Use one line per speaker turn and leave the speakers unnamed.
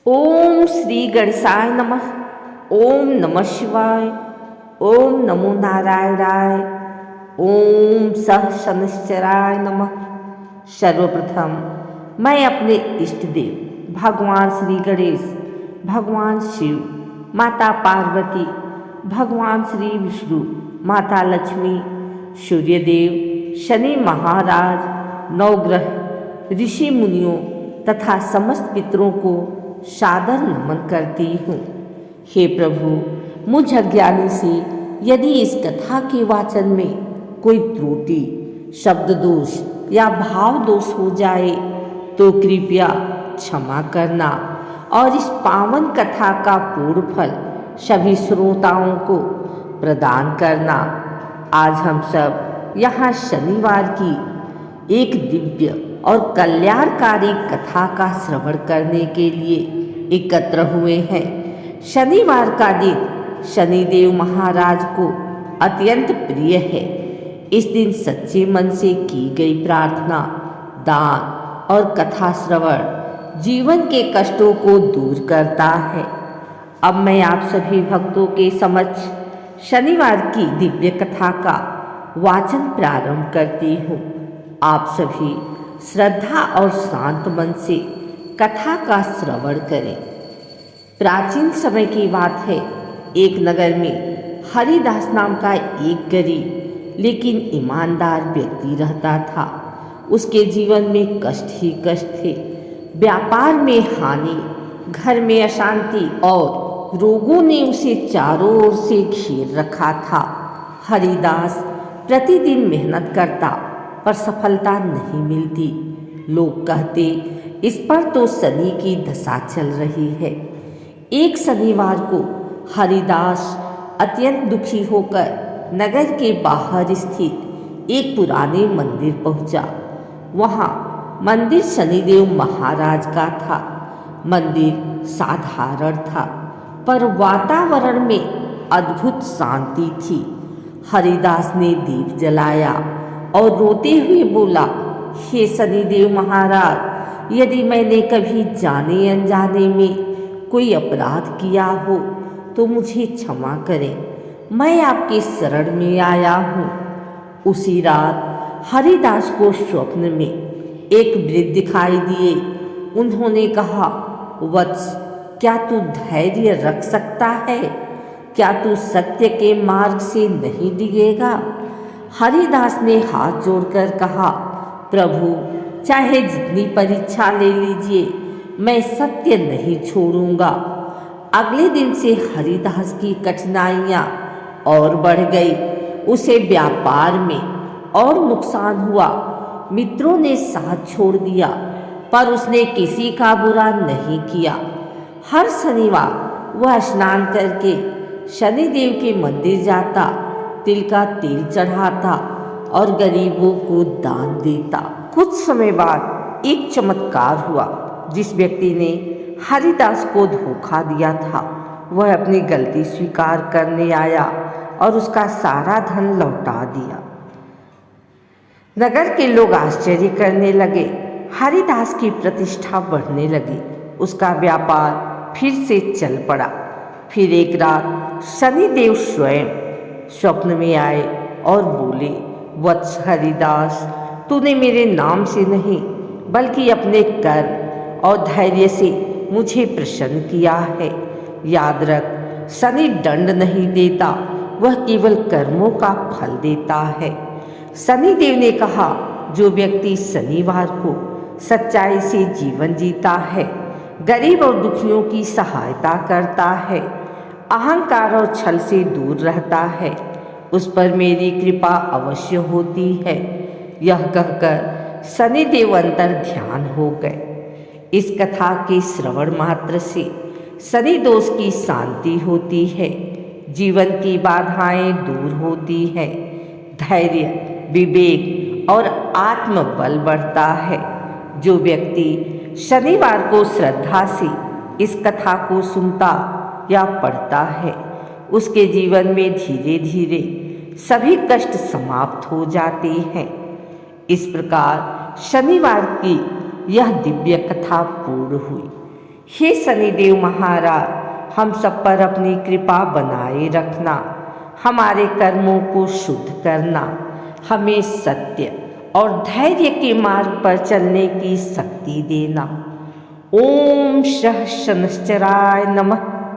ओम श्री गणेशाय नमः। ओम नमः शिवाय। ओम नमो नारायणाय। ओम सह शनिश्चराय नमः। सर्वप्रथम मैं अपने इष्ट देव भगवान श्री गणेश, भगवान शिव, माता पार्वती, भगवान श्री विष्णु, माता लक्ष्मी, सूर्यदेव, शनि महाराज, नवग्रह, ऋषि मुनियों तथा समस्त पितरों को सादर नमन करती हूँ। हे प्रभु, मुझ अज्ञानी से यदि इस कथा के वाचन में कोई त्रुटि, शब्द दोष या भाव दोष हो जाए तो कृपया क्षमा करना और इस पावन कथा का पूर्ण फल सभी श्रोताओं को प्रदान करना। आज हम सब यहाँ शनिवार की एक दिव्य और कल्याणकारी कथा का श्रवण करने के लिए एकत्र हुए हैं। शनिवार का दिन शनिदेव महाराज को अत्यंत प्रिय है। इस दिन सच्चे मन से की गई प्रार्थना, दान और कथा श्रवण जीवन के कष्टों को दूर करता है। अब मैं आप सभी भक्तों के समक्ष शनिवार की दिव्य कथा का वाचन प्रारंभ करती हूँ। आप सभी श्रद्धा और शांत मन से कथा का श्रवण करें। प्राचीन समय की बात है। एक नगर में हरिदास नाम का एक गरीब लेकिन ईमानदार व्यक्ति रहता था। उसके जीवन में कष्ट ही कष्ट थे। व्यापार में हानि, घर में अशांति और रोगों ने उसे चारों ओर से घेर रखा था। हरिदास प्रतिदिन मेहनत करता पर सफलता नहीं मिलती। लोग कहते, इस पर तो शनि की दशा चल रही है। एक शनिवार को हरिदास अत्यंत दुखी होकर नगर के बाहर स्थित एक पुराने मंदिर पहुंचा। वहां मंदिर शनिदेव महाराज का था। मंदिर साधारण था पर वातावरण में अद्भुत शांति थी। हरिदास ने दीप जलाया और रोते हुए बोला, हे शनिदेव महाराज, यदि मैंने कभी जाने अनजाने में कोई अपराध किया हो तो मुझे क्षमा करें। मैं आपके शरण में आया हूँ। उसी रात हरिदास को स्वप्न में एक वृद्ध दिखाई दिए। उन्होंने कहा, वत्स, क्या तू धैर्य रख सकता है? क्या तू सत्य के मार्ग से नहीं डिगेगा? हरिदास ने हाथ जोड़कर कहा, प्रभु, चाहे जितनी परीक्षा ले लीजिए, मैं सत्य नहीं छोड़ूंगा। अगले दिन से हरिदास की कठिनाइयाँ और बढ़ गई। उसे व्यापार में और नुकसान हुआ। मित्रों ने साथ छोड़ दिया पर उसने किसी का बुरा नहीं किया। हर शनिवार वह स्नान करके शनिदेव के मंदिर जाता, तिल का तेल चढ़ाता और गरीबों को दान देता। कुछ समय बाद एक चमत्कार हुआ। जिस व्यक्ति ने हरिदास को धोखा दिया था वह अपनी गलती स्वीकार करने आया और उसका सारा धन लौटा दिया। नगर के लोग आश्चर्य करने लगे। हरिदास की प्रतिष्ठा बढ़ने लगी। उसका व्यापार फिर से चल पड़ा। फिर एक रात शनिदेव स्वयं स्वप्न में आए और बोले, वत्स हरिदास, तूने मेरे नाम से नहीं बल्कि अपने कर्म और धैर्य से मुझे प्रसन्न किया है। याद रख, शनि दंड नहीं देता, वह केवल कर्मों का फल देता है। शनिदेव ने कहा, जो व्यक्ति शनिवार को सच्चाई से जीवन जीता है, गरीब और दुखियों की सहायता करता है, अहंकार और छल से दूर रहता है, उस पर मेरी कृपा अवश्य होती है। यह कहकर शनिदेव अंतर ध्यान हो गए। इस कथा के श्रवण मात्र से शनि दोष की शांति होती है, जीवन की बाधाएं दूर होती है, धैर्य, विवेक और आत्मबल बढ़ता है। जो व्यक्ति शनिवार को श्रद्धा से इस कथा को सुनता या पढ़ता है, उसके जीवन में धीरे धीरे सभी कष्ट समाप्त हो जाते हैं। इस प्रकार शनिवार की यह दिव्य कथा पूर्ण हुई। हे शनिदेव महाराज, हम सब पर अपनी कृपा बनाए रखना, हमारे कर्मों को शुद्ध करना, हमें सत्य और धैर्य के मार्ग पर चलने की शक्ति देना। ओम शः शनिश्चराय नमः।